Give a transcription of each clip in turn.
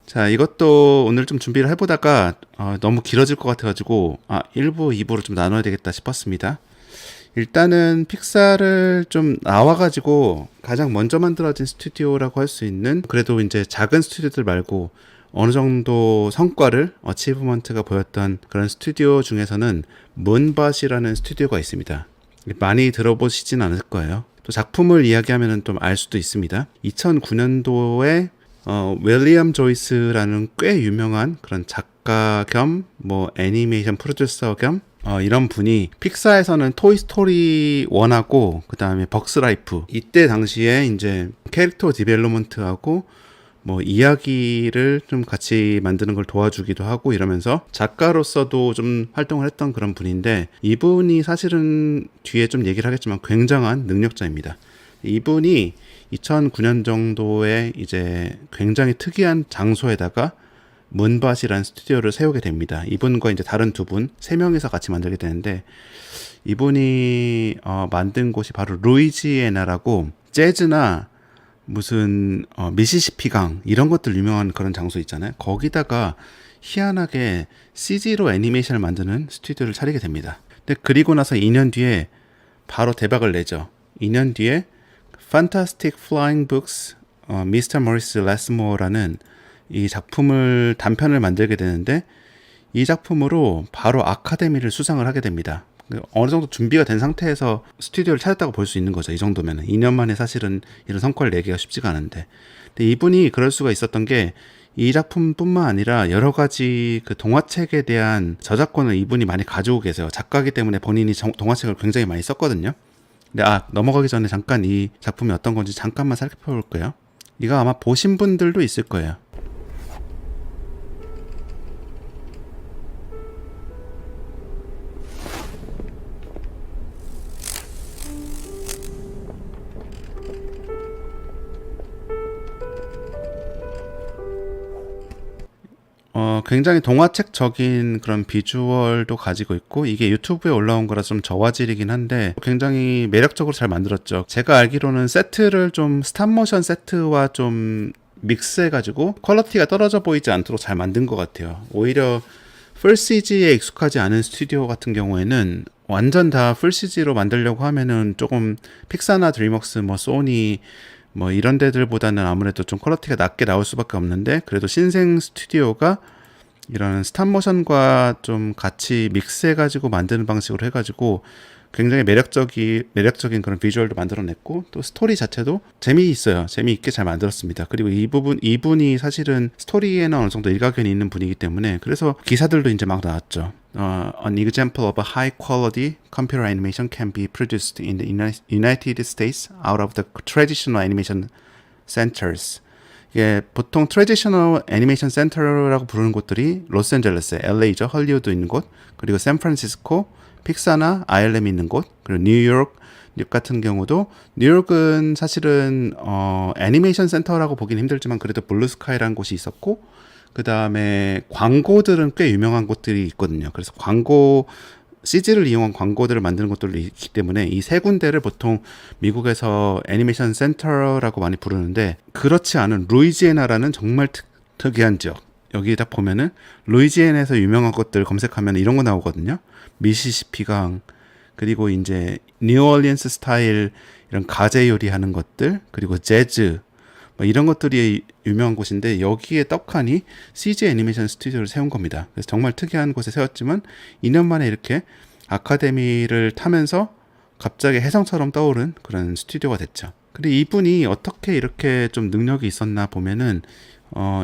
자, 이것도 오늘 좀 준비를 해보다가 너무 길어질 것 같아가지고 1부, 2부로 좀 나눠야 되겠다 싶었습니다. 일단은 픽사를 좀 나와가지고 가장 먼저 만들어진 스튜디오라고 할 수 있는, 그래도 이제 작은 스튜디오들 말고 어느 정도 성과를 어치브먼트가 보였던 그런 스튜디오 중에서는 문밭이라는 스튜디오가 있습니다. 많이 들어보시진 않을 거예요. 또 작품을 이야기하면 좀 알 수도 있습니다. 2009년도에 윌리엄 조이스라는 꽤 유명한 그런 작가 겸 애니메이션 프로듀서 겸 이런 분이 픽사에서는 토이스토리 1하고 그 다음에 벅스라이프, 이때 당시에 이제 캐릭터 디벨롭먼트하고 이야기를 좀 같이 만드는 걸 도와주기도 하고 이러면서 작가로서도 좀 활동을 했던 그런 분인데, 이분이 사실은 뒤에 좀 얘기를 하겠지만 굉장한 능력자입니다. 이분이 2009년 정도에 이제 굉장히 특이한 장소에다가 문밭이라는 스튜디오를 세우게 됩니다. 이분과 이제 다른 두 분, 세 명이서 같이 만들게 되는데, 이분이 만든 곳이 바로 루이지애나라고, 재즈나 무슨 미시시피강 이런 것들 유명한 그런 장소 있잖아요. 거기다가 희한하게 CG로 애니메이션을 만드는 스튜디오를 차리게 됩니다. 근데 그리고 나서 2년 뒤에 바로 대박을 내죠. 2년 뒤에 Fantastic Flying Books, Mr. Morris Lesmore라는 이 작품을 단편을 만들게 되는데, 이 작품으로 바로 아카데미를 수상을 하게 됩니다. 어느 정도 준비가 된 상태에서 스튜디오를 찾았다고 볼 수 있는 거죠. 이 정도면 2년 만에 사실은 이런 성과를 내기가 쉽지가 않은데, 근데 이분이 그럴 수가 있었던 게, 이 작품뿐만 아니라 여러 가지 그 동화책에 대한 저작권을 이분이 많이 가지고 계세요. 작가이기 때문에 본인이 동화책을 굉장히 많이 썼거든요. 근데 넘어가기 전에 잠깐 이 작품이 어떤 건지 잠깐만 살펴볼게요. 이거 아마 보신 분들도 있을 거예요. 굉장히 동화책적인 그런 비주얼도 가지고 있고, 이게 유튜브에 올라온 거라 좀 저화질이긴 한데 굉장히 매력적으로 잘 만들었죠. 제가 알기로는 세트를 좀 스탑모션 세트와 좀 믹스해가지고 퀄리티가 떨어져 보이지 않도록 잘 만든 것 같아요. 오히려 풀 CG에 익숙하지 않은 스튜디오 같은 경우에는 완전 다 풀 CG로 만들려고 하면은 조금 픽사나 드림웍스, 소니 이런 데들보다는 아무래도 좀 퀄리티가 낮게 나올 수밖에 없는데, 그래도 신생 스튜디오가 이런 스탑모션과 좀 같이 믹스해가지고 만드는 방식으로 해가지고 굉장히 매력적인 그런 비주얼도 만들어냈고, 또 스토리 자체도 재미있어요. 재미있게 잘 만들었습니다. 그리고 이분이 사실은 스토리에는 어느 정도 일가견이 있는 분이기 때문에, 그래서 기사들도 이제 막 나왔죠. An example of a high quality computer animation can be produced in the United States out of the traditional animation centers. 이게 보통 트래디셔널 애니메이션 센터라고 부르는 곳들이 로스앤젤레스, LA죠. 헐리우드 있는 곳, 그리고 샌프란시스코, 픽사나 ILM 있는 곳, 그리고 뉴욕 같은 경우도, 뉴욕은 사실은 애니메이션 센터라고 보긴 힘들지만 그래도 블루스카이라는 곳이 있었고, 그 다음에 광고들은 꽤 유명한 곳들이 있거든요. 그래서 CG를 이용한 광고들을 만드는 것들도 있기 때문에 이 세 군데를 보통 미국에서 애니메이션 센터라고 많이 부르는데, 그렇지 않은 루이지애나라는 정말 특이한 지역, 여기다 보면은 루이지애나에서 유명한 것들 검색하면 이런 거 나오거든요. 미시시피강, 그리고 이제 뉴올리언스 스타일 이런 가재 요리하는 것들, 그리고 재즈 이런 것들이 유명한 곳인데, 여기에 떡하니 CG 애니메이션 스튜디오를 세운 겁니다. 그래서 정말 특이한 곳에 세웠지만 2년 만에 이렇게 아카데미를 타면서 갑자기 혜성처럼 떠오른 그런 스튜디오가 됐죠. 근데 이분이 어떻게 이렇게 좀 능력이 있었나 보면은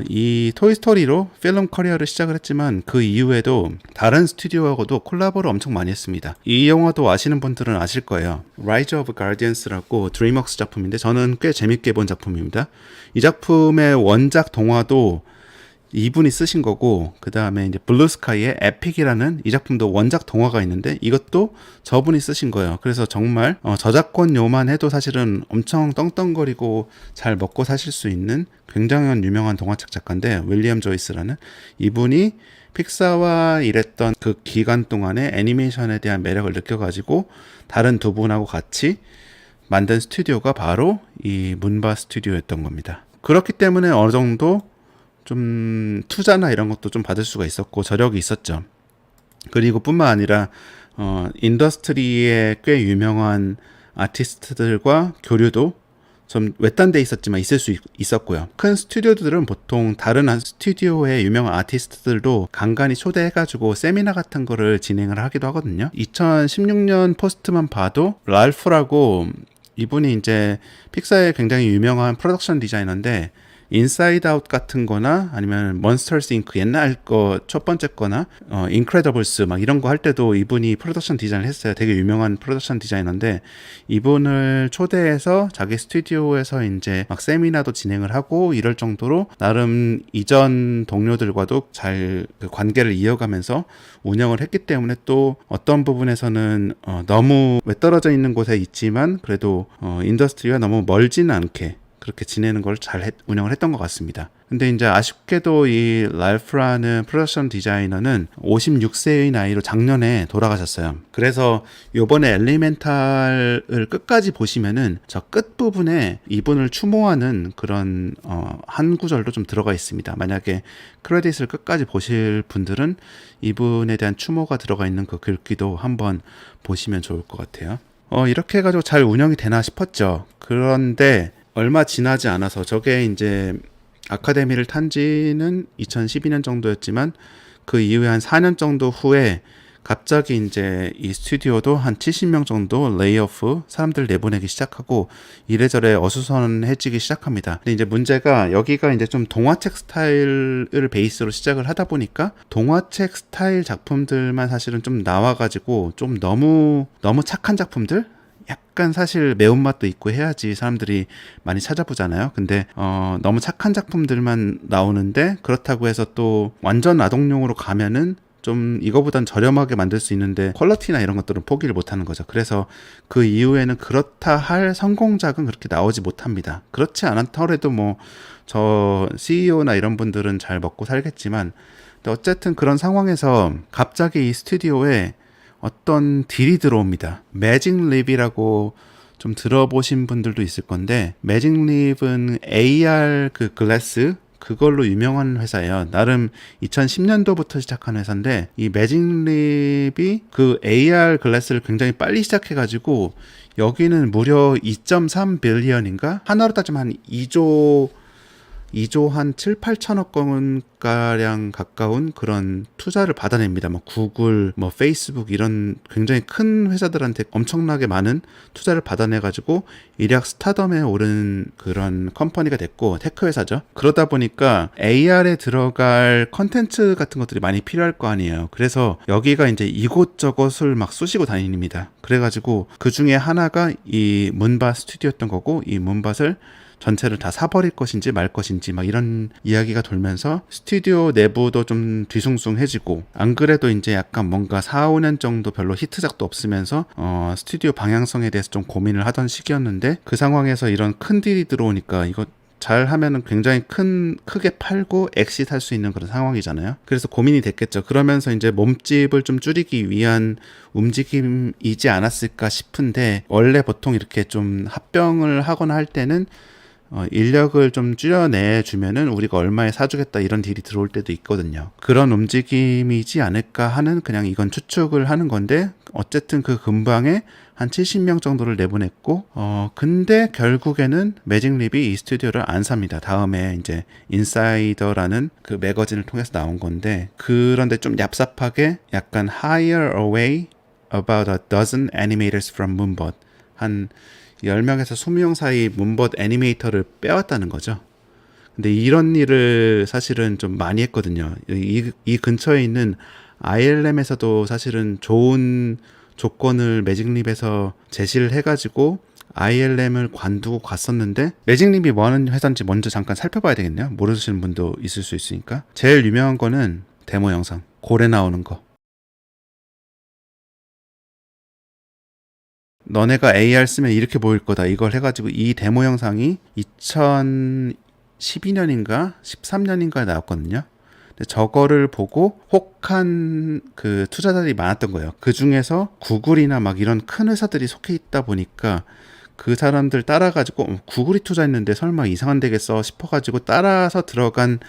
이 토이스토리로 필름 커리어를 시작을 했지만 그 이후에도 다른 스튜디오하고도 콜라보를 엄청 많이 했습니다. 이 영화도 아시는 분들은 아실 거예요. Rise of Guardians라고 드림웍스 작품인데, 저는 꽤 재밌게 본 작품입니다. 이 작품의 원작 동화도 이분이 쓰신 거고, 그 다음에 이제 블루스카이의 에픽이라는 이 작품도 원작 동화가 있는데 이것도 저분이 쓰신 거예요. 그래서 정말 저작권료만 해도 사실은 엄청 떵떵거리고 잘 먹고 사실 수 있는 굉장히 유명한 동화책 작가인데, 윌리엄 조이스라는 이분이 픽사와 일했던 그 기간 동안에 애니메이션에 대한 매력을 느껴가지고 다른 두 분하고 같이 만든 스튜디오가 바로 이 문바 스튜디오였던 겁니다. 그렇기 때문에 어느 정도 좀 투자나 이런 것도 좀 받을 수가 있었고 저력이 있었죠. 그리고 뿐만 아니라 인더스트리에 꽤 유명한 아티스트들과 교류도 좀 외딴 데 있었지만 있을 수 있었고요. 큰 스튜디오들은 보통 다른 한 스튜디오의 유명한 아티스트들도 간간히 초대해가지고 세미나 같은 거를 진행을 하기도 하거든요. 2016년 포스트만 봐도 랄프라고, 이분이 이제 픽사의 굉장히 유명한 프로덕션 디자이너인데 인사이드 아웃 같은 거나 아니면 몬스터스 잉크 옛날 거 첫 번째 거나 인크레더블스 막 이런 거 할 때도 이분이 프로덕션 디자인을 했어요. 되게 유명한 프로덕션 디자이너인데 이분을 초대해서 자기 스튜디오에서 이제 막 세미나도 진행을 하고 이럴 정도로 나름 이전 동료들과도 잘 그 관계를 이어가면서 운영을 했기 때문에 또 어떤 부분에서는 너무 외떨어져 있는 곳에 있지만 그래도 인더스트리와 너무 멀지는 않게 그렇게 지내는 걸 잘 운영을 했던 것 같습니다. 근데 이제 아쉽게도 이 랄프라는 프로덕션 디자이너는 56세의 나이로 작년에 돌아가셨어요. 그래서 요번에 엘리멘탈을 끝까지 보시면은 저 끝부분에 이분을 추모하는 그런 한 구절도 좀 들어가 있습니다. 만약에 크레딧을 끝까지 보실 분들은 이분에 대한 추모가 들어가 있는 그 글귀도 한번 보시면 좋을 것 같아요. 이렇게 해가지고 잘 운영이 되나 싶었죠. 그런데 얼마 지나지 않아서 저게 이제 아카데미를 탄 지는 2012년 정도였지만 그 이후에 한 4년 정도 후에 갑자기 이제 이 스튜디오도 한 70명 정도 레이오프 사람들 내보내기 시작하고 이래저래 어수선해지기 시작합니다. 근데 이제 문제가 여기가 이제 좀 동화책 스타일을 베이스로 시작을 하다 보니까 동화책 스타일 작품들만 사실은 좀 나와가지고 좀 너무 착한 작품들? 약간 사실 매운맛도 있고 해야지 사람들이 많이 찾아보잖아요. 근데 너무 착한 작품들만 나오는데 그렇다고 해서 또 완전 아동용으로 가면은 좀 이거보단 저렴하게 만들 수 있는데 퀄리티나 이런 것들은 포기를 못하는 거죠. 그래서 그 이후에는 그렇다 할 성공작은 그렇게 나오지 못합니다. 그렇지 않더라도 뭐 저 CEO나 이런 분들은 잘 먹고 살겠지만 근데 어쨌든 그런 상황에서 갑자기 이 스튜디오에 어떤 딜이 들어옵니다. 매직립이라고 좀 들어보신 분들도 있을 건데 매직립은 AR 그 글래스 그걸로 유명한 회사예요. 나름 2010년도부터 시작한 회사인데 이 매직립이 그 AR 글래스를 굉장히 빨리 시작해가지고 여기는 무려 2.3 빌리언인가? 하나로 따지면 한 2조 한 7, 8천억 원가량 가까운 그런 투자를 받아냅니다. 뭐 구글, 뭐 페이스북 이런 굉장히 큰 회사들한테 엄청나게 많은 투자를 받아내가지고 일약 스타덤에 오른 그런 컴퍼니가 됐고 테크 회사죠. 그러다 보니까 AR에 들어갈 컨텐츠 같은 것들이 많이 필요할 거 아니에요. 그래서 여기가 이제 이곳저곳을 막 쑤시고 다닙니다. 그래가지고 그 중에 하나가 이 문밭 스튜디오였던 거고 이 문밭을 전체를 다 사버릴 것인지 말 것인지 막 이런 이야기가 돌면서 스튜디오 내부도 좀 뒤숭숭해지고 안 그래도 이제 약간 뭔가 4, 5년 정도 별로 히트작도 없으면서 스튜디오 방향성에 대해서 좀 고민을 하던 시기였는데 그 상황에서 이런 큰 딜이 들어오니까 이거 잘 하면은 굉장히 크게 팔고 엑시트할 수 있는 그런 상황이잖아요. 그래서 고민이 됐겠죠. 그러면서 이제 몸집을 좀 줄이기 위한 움직임이지 않았을까 싶은데 원래 보통 이렇게 좀 합병을 하거나 할 때는 인력을 좀 줄여내주면은 우리가 얼마에 사주겠다 이런 딜이 들어올 때도 있거든요. 그런 움직임이지 않을까 하는 그냥 이건 추측을 하는 건데 어쨌든 그 근방에 한 70명 정도를 내보냈고 근데 결국에는 매직립이 이 스튜디오를 안 삽니다. 다음에 이제 인사이더라는 그 매거진을 통해서 나온 건데 그런데 좀 얍삽하게 약간 hire away about a dozen animators from Moonbot 한 10명에서 20명 사이 문벗 애니메이터를 빼왔다는 거죠. 근데 이런 일을 사실은 좀 많이 했거든요. 이 근처에 있는 ILM에서도 사실은 좋은 조건을 매직립에서 제시를 해가지고 ILM을 관두고 갔었는데 매직립이 뭐하는 회사인지 먼저 잠깐 살펴봐야 되겠네요. 모르시는 분도 있을 수 있으니까. 제일 유명한 거는 데모 영상, 고래 나오는 거. 너네가 AR 쓰면 이렇게 보일 거다. 이걸 해가지고 이 데모 영상이 2012년인가 13년인가에 나왔거든요. 근데 저거를 보고 혹한 그 투자자들이 많았던 거예요. 그 중에서 구글이나 막 이런 큰 회사들이 속해 있다 보니까 그 사람들 따라가지고 구글이 투자했는데 설마 이상한 데겠어 싶어가지고 따라서 들어간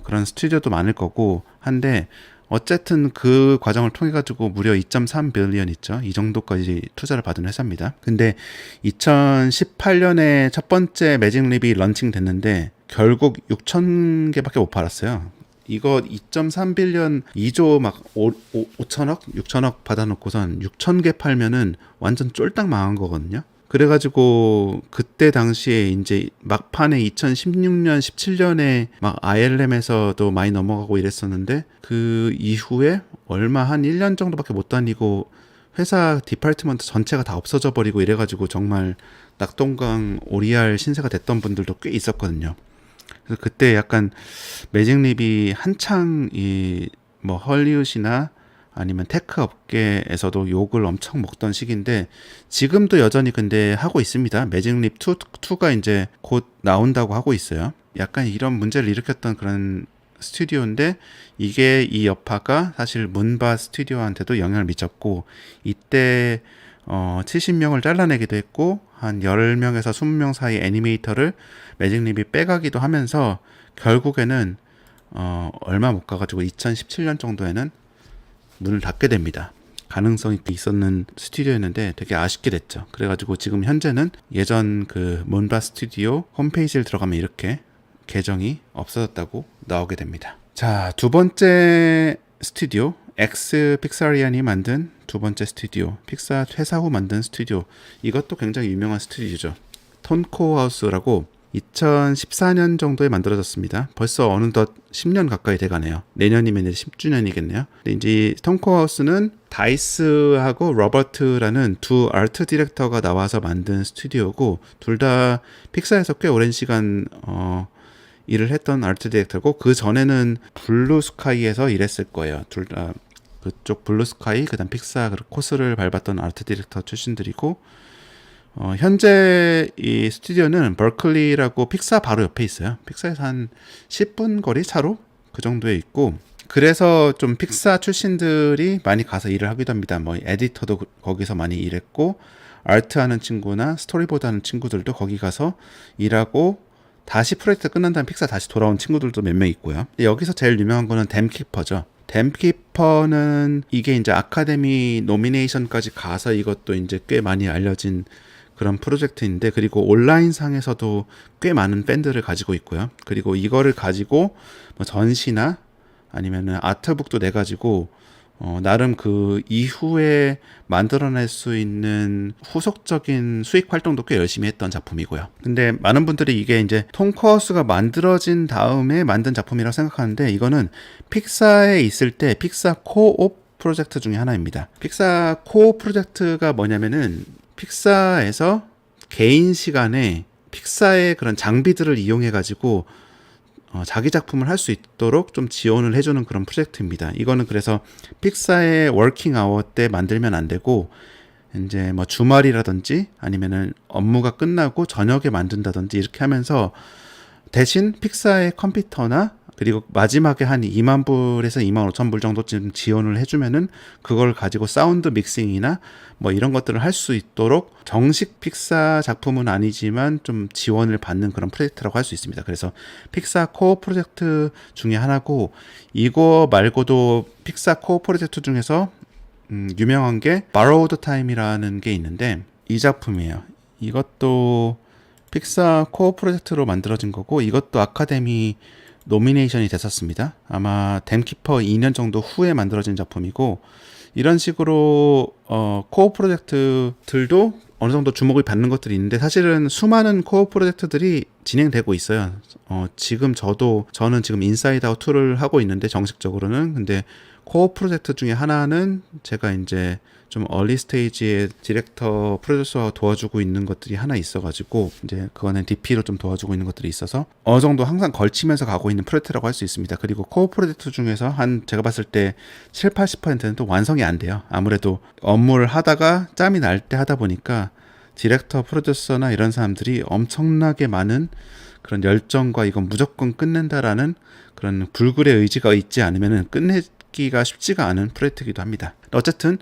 그런 스튜디오도 많을 거고 한데 어쨌든 그 과정을 통해 가지고 무려 2.3 빌리언 있죠. 이 정도까지 투자를 받은 회사입니다. 근데 2018년에 첫 번째 매직립이 런칭 됐는데 결국 6,000개밖에 못 팔았어요. 이거 2.3 빌리언 2조 막 5천억, 6천억 받아놓고선 6,000개 팔면은 완전 쫄딱 망한 거거든요. 그래가지고 그때 당시에 이제 막판에 2016년, 17년에 막 ILM에서도 많이 넘어가고 이랬었는데 그 이후에 얼마 한 1년 정도밖에 못 다니고 회사 디파트먼트 전체가 다 없어져 버리고 이래가지고 정말 낙동강 오리알 신세가 됐던 분들도 꽤 있었거든요. 그래서 그때 약간 매직립이 한창 이 뭐 헐리우드나 아니면 테크 업계에서도 욕을 엄청 먹던 시기인데 지금도 여전히 근데 하고 있습니다. 매직립 2가 이제 곧 나온다고 하고 있어요. 약간 이런 문제를 일으켰던 그런 스튜디오인데 이게 이 여파가 사실 문바 스튜디오한테도 영향을 미쳤고 이때 70명을 잘라내기도 했고 한 10명에서 20명 사이 애니메이터를 매직립이 빼가기도 하면서 결국에는 얼마 못 가가지고 2017년 정도에는 문을 닫게 됩니다. 가능성이 있었는 스튜디오였는데 되게 아쉽게 됐죠. 그래가지고 지금 현재는 예전 그 문바 스튜디오 홈페이지를 들어가면 이렇게 계정이 없어졌다고 나오게 됩니다. 자, 두 번째 스튜디오 엑스 픽사리안이 만든 두 번째 스튜디오, 픽사 퇴사 후 만든 스튜디오. 이것도 굉장히 유명한 스튜디오죠. 톤코 하우스라고 2014년 정도에 만들어졌습니다. 벌써 어느덧 10년 가까이 돼가네요. 내년이면 이제 10주년이겠네요. 근데 이제 톤코 하우스는 다이스하고 로버트라는 두 아트 디렉터가 나와서 만든 스튜디오고 둘 다 픽사에서 꽤 오랜 시간 일을 했던 아트 디렉터고 그 전에는 블루 스카이에서 일했을 거예요. 둘 다 그쪽 블루 스카이 그다음 픽사 코스를 밟았던 아트 디렉터 출신들이고 현재 이 스튜디오는 버클리라고 픽사 바로 옆에 있어요. 픽사에서 한 10분 거리 차로 그 정도에 있고 그래서 좀 픽사 출신들이 많이 가서 일을 하기도 합니다. 뭐 에디터도 거기서 많이 일했고 아트하는 친구나 스토리보드 하는 친구들도 거기 가서 일하고 다시 프로젝트 끝난 다음에 픽사 다시 돌아온 친구들도 몇 명 있고요. 여기서 제일 유명한 거는 댐키퍼죠. 댐키퍼는 이게 이제 아카데미 노미네이션까지 가서 이것도 이제 꽤 많이 알려진 그런 프로젝트인데 그리고 온라인 상에서도 꽤 많은 팬들을 가지고 있고요. 그리고 이거를 가지고 뭐 전시나 아니면은 아트북도 내 가지고 나름 그 이후에 만들어낼 수 있는 후속적인 수익 활동도 꽤 열심히 했던 작품이고요. 근데 많은 분들이 이게 이제 톰커스가 만들어진 다음에 만든 작품이라고 생각하는데 이거는 픽사에 있을 때 픽사 코옵 프로젝트 중에 하나입니다. 픽사 코옵 프로젝트가 뭐냐면은 픽사에서 개인 시간에 픽사의 그런 장비들을 이용해 가지고 자기 작품을 할 수 있도록 좀 지원을 해주는 그런 프로젝트입니다. 이거는 그래서 픽사의 워킹 아워 때 만들면 안 되고 이제 뭐 주말이라든지 아니면은 업무가 끝나고 저녁에 만든다든지 이렇게 하면서 대신 픽사의 컴퓨터나 그리고 마지막에 한 2만 불에서 2만 5천 불 정도쯤 지원을 해주면은 그걸 가지고 사운드 믹싱이나 뭐 이런 것들을 할 수 있도록 정식 픽사 작품은 아니지만 좀 지원을 받는 그런 프로젝트라고 할 수 있습니다. 그래서 픽사 코어 프로젝트 중에 하나고 이거 말고도 픽사 코어 프로젝트 중에서 유명한 게 Borrowed Time이라는 게 있는데 이 작품이에요. 이것도 픽사 코어 프로젝트로 만들어진 거고 이것도 아카데미 노미네이션이 됐었습니다. 아마 댐키퍼 2년 정도 후에 만들어진 작품이고 이런 식으로 코어 프로젝트들도 어느 정도 주목을 받는 것들이 있는데 사실은 수많은 코어 프로젝트들이 진행되고 있어요. 저는 지금 인사이드 아웃 2를 하고 있는데 정식적으로는 근데 코어 프로젝트 중에 하나는 제가 이제 좀 얼리 스테이지의 디렉터 프로듀서 도와주고 있는 것들이 하나 있어가지고 이제 그거는 DP로 좀 도와주고 있는 것들이 있어서 어느 정도 항상 걸치면서 가고 있는 프로젝트라고 할 수 있습니다. 그리고 코어 프로젝트 중에서 한 제가 봤을 때 7, 80%는 또 완성이 안 돼요. 아무래도 업무를 하다가 짬이 날 때 하다 보니까 디렉터 프로듀서나 이런 사람들이 엄청나게 많은 그런 열정과 이건 무조건 끝낸다라는 그런 불굴의 의지가 있지 않으면은 찾기가 쉽지가 않은 프로젝트이기도 합니다. 어쨌든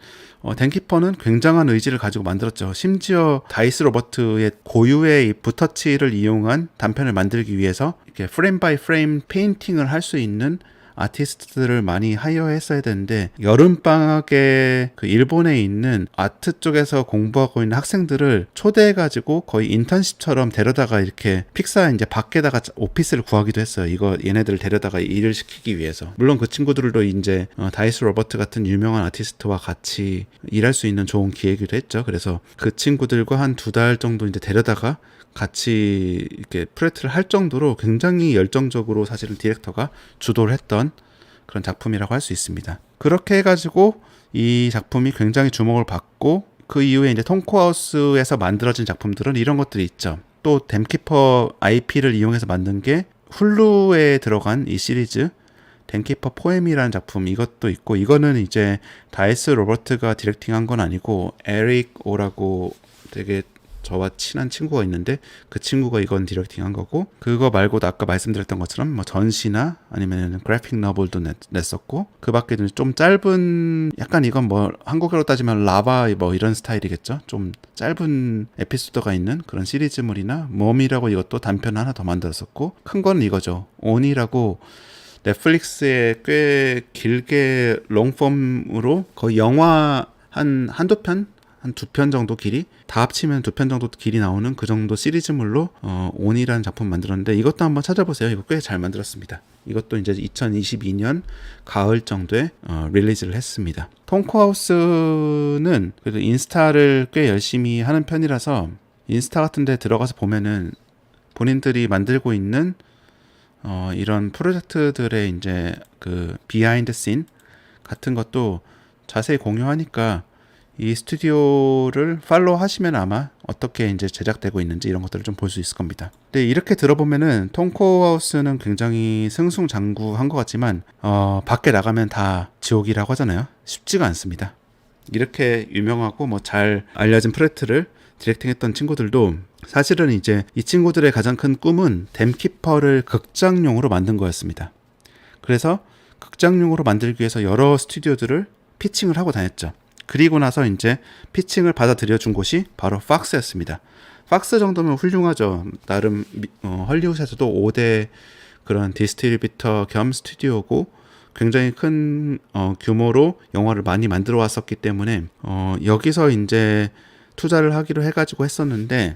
댄키퍼는 굉장한 의지를 가지고 만들었죠. 심지어 다이스 로버트의 고유의 이 붓터치를 이용한 단편을 만들기 위해서 이렇게 프레임 바이 프레임 페인팅을 할 수 있는 아티스트들을 많이 하이어했어야 되는데, 여름방학에 그 일본에 있는 아트 쪽에서 공부하고 있는 학생들을 초대해가지고 거의 인턴십처럼 데려다가 이렇게 픽사 이제 밖에다가 오피스를 구하기도 했어요. 이거 얘네들을 데려다가 일을 시키기 위해서. 물론 그 친구들도 이제 다이스 로버트 같은 유명한 아티스트와 같이 일할 수 있는 좋은 기회이기도 했죠. 그래서 그 친구들과 한 2달 정도 이제 데려다가 같이 이렇게 프로젝트를 할 정도로 굉장히 열정적으로 사실은 디렉터가 주도를 했던 그런 작품이라고 할 수 있습니다. 그렇게 해가지고 이 작품이 굉장히 주목을 받고, 그 이후에 이제 톰 코하우스에서 만들어진 작품들은 이런 것들이 있죠. 또 댐키퍼 IP를 이용해서 만든 게 훌루에 들어간 이 시리즈 댐키퍼 포엠이라는 작품, 이것도 있고, 이거는 이제 다이스 로버트가 디렉팅한 건 아니고 에릭 오라고 되게 저와 친한 친구가 있는데 그 친구가 이건 디렉팅한 거고, 그거 말고도 아까 말씀드렸던 것처럼 뭐 전시나 아니면 그래픽 노블도 냈었고, 그 밖에도 좀 짧은, 약간 이건 뭐 한국어로 따지면 라바 뭐 이런 스타일이겠죠. 좀 짧은 에피소드가 있는 그런 시리즈물이나 몸이라고 이것도 단편 하나 더 만들었었고, 큰 건 이거죠. 온이라고 넷플릭스에 꽤 길게 롱폼으로 거의 영화 한두 편? 한 2편 정도 길이, 다 합치면 2편 정도 길이 나오는 그 정도 시리즈물로 온이라는 작품 만들었는데, 이것도 한번 찾아보세요. 이거 꽤 잘 만들었습니다. 이것도 이제 2022년 가을 정도에 릴리즈를 했습니다. 톰 코하우스는 그래도 인스타를 꽤 열심히 하는 편이라서 인스타 같은 데 들어가서 보면은 본인들이 만들고 있는 이런 프로젝트들의 이제 그 비하인드 씬 같은 것도 자세히 공유하니까 이 스튜디오를 팔로우 하시면 아마 어떻게 이제 제작되고 있는지 이런 것들을 좀 볼 수 있을 겁니다. 근데 이렇게 들어보면은 톰 코하우스는 굉장히 승승장구한 것 같지만 밖에 나가면 다 지옥이라고 하잖아요. 쉽지가 않습니다. 이렇게 유명하고 뭐 잘 알려진 프로젝트를 디렉팅했던 친구들도 사실은 이제 이 친구들의 가장 큰 꿈은 댐키퍼를 극장용으로 만든 거였습니다. 그래서 극장용으로 만들기 위해서 여러 스튜디오들을 피칭을 하고 다녔죠. 그리고 나서 이제 피칭을 받아들여 준 곳이 바로 팍스였습니다. 팍스 정도면 훌륭하죠. 나름 헐리우드에서도 5대 그런 디스트리뷰터 겸 스튜디오고, 굉장히 큰 규모로 영화를 많이 만들어 왔었기 때문에 여기서 이제 투자를 하기로 해가지고 했었는데,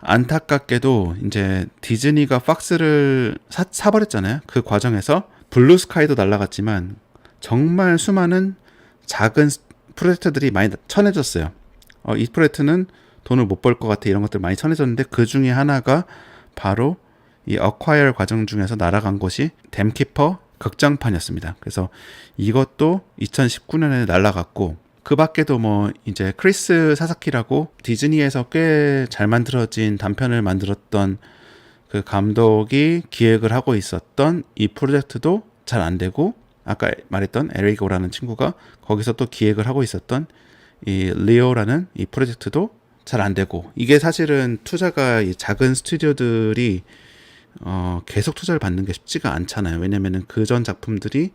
안타깝게도 이제 디즈니가 팍스를 사버렸잖아요. 그 과정에서 블루스카이도 날아갔지만 정말 수많은 작은 프로젝트들이 많이 쳐내졌어요. 이 프로젝트는 돈을 못 벌 것 같아, 이런 것들 많이 쳐내졌는데, 그 중에 하나가 바로 이 어콰이어 과정 중에서 날아간 것이 댐키퍼 극장판이었습니다. 그래서 이것도 2019년에 날아갔고, 그 밖에도 뭐 이제 크리스 사사키라고 디즈니에서 꽤 잘 만들어진 단편을 만들었던 그 감독이 기획을 하고 있었던 이 프로젝트도 잘 안 되고, 아까 말했던 에릭 오라는 친구가 거기서 또 기획을 하고 있었던 이 리오라는 이 프로젝트도 잘 안 되고, 이게 사실은 투자가 이 작은 스튜디오들이 계속 투자를 받는 게 쉽지가 않잖아요. 왜냐면은 그 전 작품들이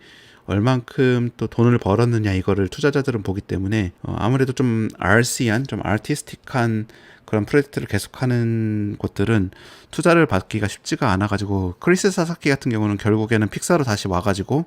얼만큼 또 돈을 벌었느냐, 이거를 투자자들은 보기 때문에 아무래도 좀 RC한, 좀 아티스틱한 그런 프로젝트를 계속하는 곳들은 투자를 받기가 쉽지가 않아가지고, 크리스 사사키 같은 경우는 결국에는 픽사로 다시 와가지고,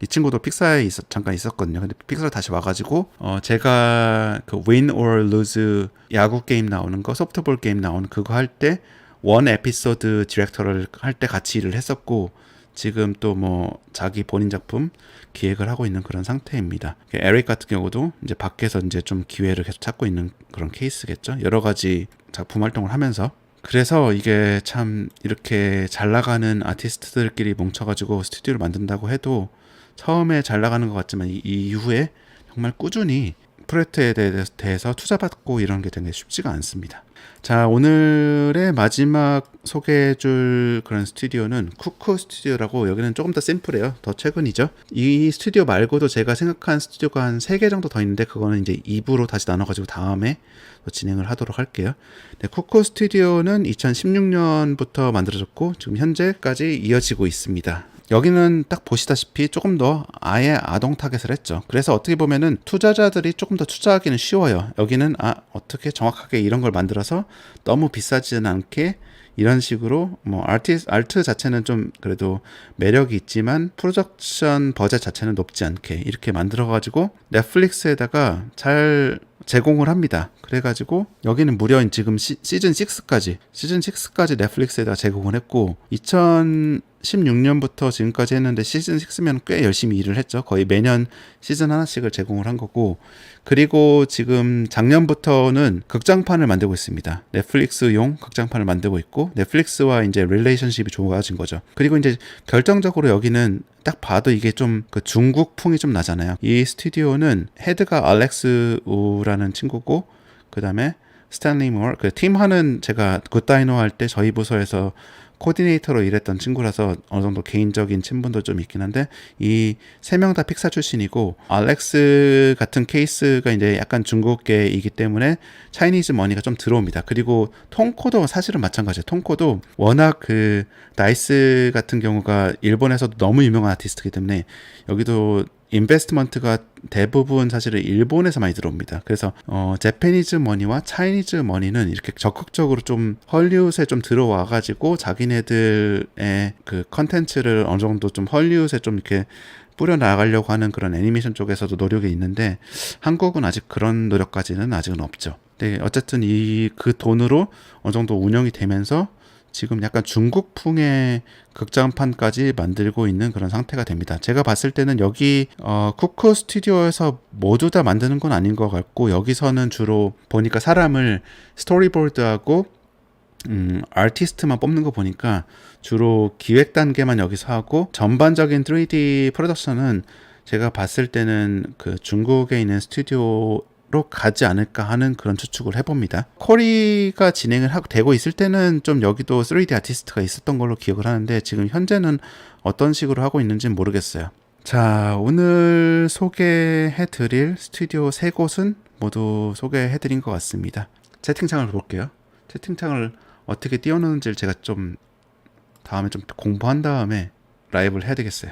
이 친구도 픽사에 잠깐 있었거든요. 근데 픽사로 다시 와가지고 제가 그 Win or Lose 야구 게임 나오는 거, 소프트볼 게임 나오는 그거 할 때 원 에피소드 디렉터를 할 때 같이 일을 했었고, 지금 또 뭐 자기 본인 작품 기획을 하고 있는 그런 상태입니다. 에릭 같은 경우도 이제 밖에서 이제 좀 기회를 계속 찾고 있는 그런 케이스겠죠. 여러 가지 작품 활동을 하면서. 그래서 이게 참 이렇게 잘 나가는 아티스트들끼리 뭉쳐가지고 스튜디오를 만든다고 해도 처음에 잘 나가는 것 같지만 이후에 정말 꾸준히 프로젝트에 대해서 투자받고 이런 게 되게 쉽지가 않습니다. 자, 오늘의 마지막 소개해줄 그런 스튜디오는 쿠쿠 스튜디오라고, 여기는 조금 더 심플해요. 더 최근이죠. 이 스튜디오 말고도 제가 생각한 스튜디오가 한 3개 정도 더 있는데, 그거는 이제 2부로 다시 나눠가지고 다음에 진행을 하도록 할게요. 네, 쿠쿠 스튜디오는 2016년부터 만들어졌고 지금 현재까지 이어지고 있습니다. 여기는 딱 보시다시피 조금 더 아예 아동 타겟을 했죠. 그래서 어떻게 보면은 투자자들이 조금 더 투자하기는 쉬워요. 여기는 어떻게 정확하게 이런 걸 만들어서 너무 비싸지는 않게 이런 식으로 뭐 알트 자체는 좀 그래도 매력이 있지만 프로덕션 버젯 자체는 높지 않게 이렇게 만들어 가지고 넷플릭스에다가 잘 제공을 합니다. 그래가지고 여기는 무려 지금 시즌 6까지 넷플릭스에다 제공을 했고 2016년부터 지금까지 했는데 시즌 6면 꽤 열심히 일을 했죠. 거의 매년 시즌 하나씩을 제공을 한 거고 그리고 지금 작년부터는 극장판을 만들고 있습니다. 넷플릭스용 극장판을 만들고 있고 넷플릭스와 이제 릴레이션십이 좋아진 거죠. 그리고 이제 결정적으로 여기는 딱 봐도 이게 좀 그 중국풍이 좀 나잖아요. 이 스튜디오는 헤드가 알렉스 우라는 친구고 그 다음에 스탠리 모어, 그 팀하는 제가 굿다이노 할 때 저희 부서에서 코디네이터로 일했던 친구라서 어느 정도 개인적인 친분도 좀 있긴 한데 이 세 명 다 픽사 출신이고 알렉스 같은 케이스가 이제 약간 중국계이기 때문에 차이니즈 머니가 좀 들어옵니다. 그리고 톤코도 사실은 마찬가지예요. 톤코도 워낙 그 나이스 같은 경우가 일본에서도 너무 유명한 아티스트이기 때문에 여기도 인베스트먼트가 대부분 사실은 일본에서 많이 들어옵니다. 그래서 재패니즈 머니와 차이니즈 머니는 이렇게 적극적으로 좀 헐리우드에 좀 들어와 가지고 자기네들의 그 컨텐츠를 어느 정도 좀 헐리우드에 좀 이렇게 뿌려 나가려고 하는 그런 애니메이션 쪽에서도 노력이 있는데 한국은 아직 그런 노력까지는 아직은 없죠. 근데 어쨌든 그 돈으로 어느 정도 운영이 되면서 지금 약간 중국풍의 극장판까지 만들고 있는 그런 상태가 됩니다. 제가 봤을 때는 여기 쿠쿠 스튜디오에서 모두 다 만드는 건 아닌 것 같고 여기서는 주로 보니까 사람을 스토리보드하고 아티스트만 뽑는 거 보니까 주로 기획 단계만 여기서 하고 전반적인 3D 프로덕션은 제가 봤을 때는 그 중국에 있는 스튜디오 로 가지 않을까 하는 그런 추측을 해봅니다. 코리가 진행을 되고 있을 때는 좀 여기도 3D 아티스트가 있었던 걸로 기억을 하는데 지금 현재는 어떤 식으로 하고 있는지는 모르겠어요. 자, 오늘 소개해드릴 스튜디오 3곳은 모두 소개해드린 것 같습니다. 채팅창을 볼게요. 채팅창을 어떻게 띄워놓는지를 제가 좀 다음에 좀 공부한 다음에 라이브를 해야 되겠어요.